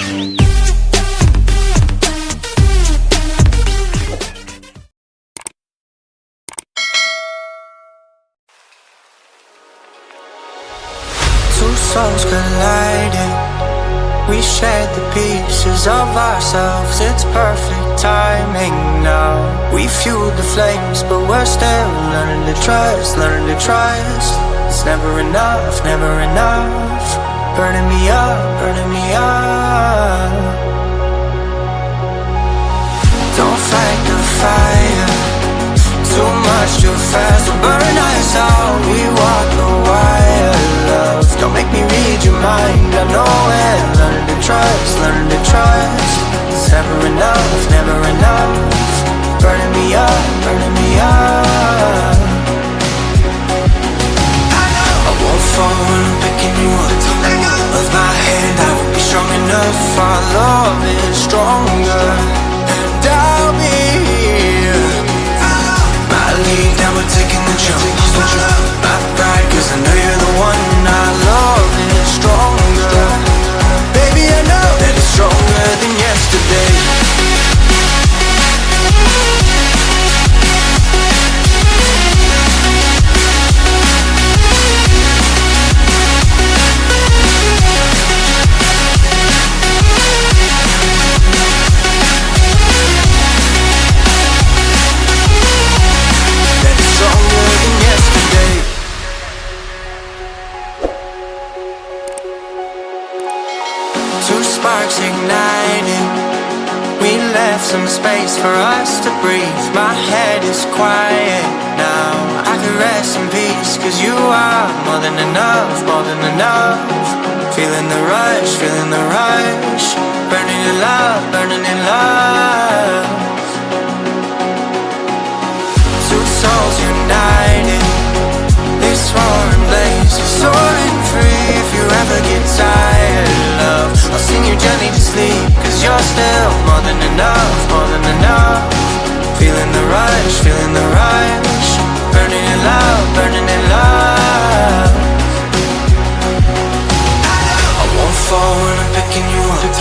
Two souls colliding, we shared the pieces of ourselves. It's perfect timing now. We fueled the flames, but we're still learning to trust, learning to trust. It's never enough, never enough. Burning me up, burning me up. Don't fight the fire, too much too fast will burn us out. We walk the wire, love. Don't make me read your mind, I know it. Learning to trust, learning to trust. It's never enough, never enough. Burning me up, burning me up. I won't fall when I'm picking you up. Of my hand, I won't be strong enough. Our love is stronger, and I'll be here. My lead, now we're taking the jump. My pride, cause I know you're the one. Our love is stronger. Baby, I know that it's stronger than yesterday. Two sparks igniting, we left some space for us to breathe. My head is quiet now, I can rest in peace. Cause you are more than enough, more than enough. Feeling the rush, feeling the rush. Burning in love, burning in love. Two souls united, this roaring blaze is soaring free. If you ever get tired, love, I'll sing you gently to sleep. Cause you're still more than enough, more than enough. Feeling the rush, feeling the rush. Burning in love, burning in love. I won't fall when I'm picking you up.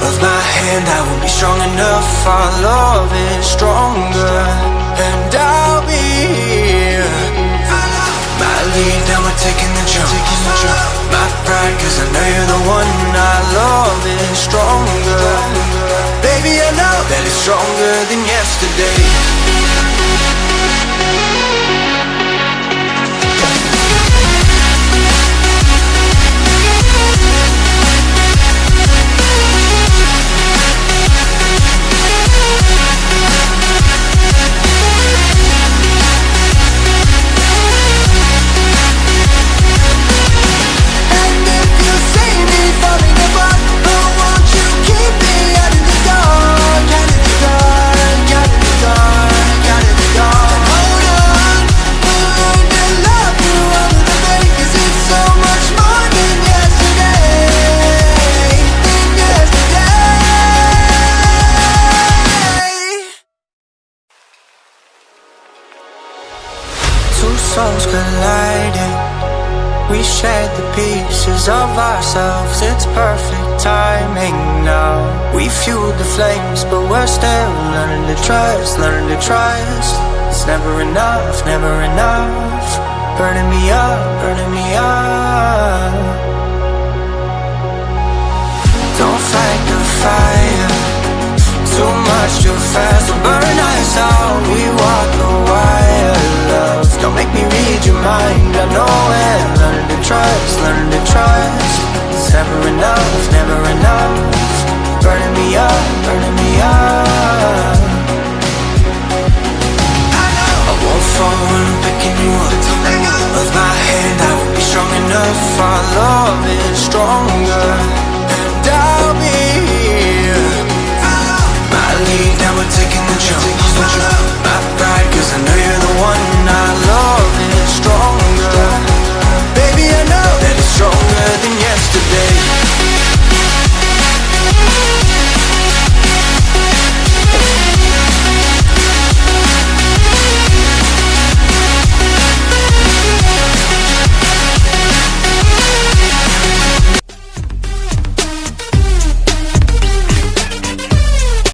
Of my hand, I won't be strong enough. Our love is stronger, and I'll be here. My lead, now we're taking the jump. My pride, cause I know you're the one. Our love is stronger. Baby, I know that it's stronger than yesterday. Two souls colliding, we shared the pieces of ourselves. It's perfect timing now. We fueled the flames, but we're still learning to trust, learning to trust. It's never enough, never enough. Burning me up, burning me up. Don't fight the fire, too much too fast will burn us out. We walk the wire, love. Don't make me read your mind, I know it. Learning to trust, learning to trust. It's never enough, never enough. Burning me up, burning me up. I won't fall when I'm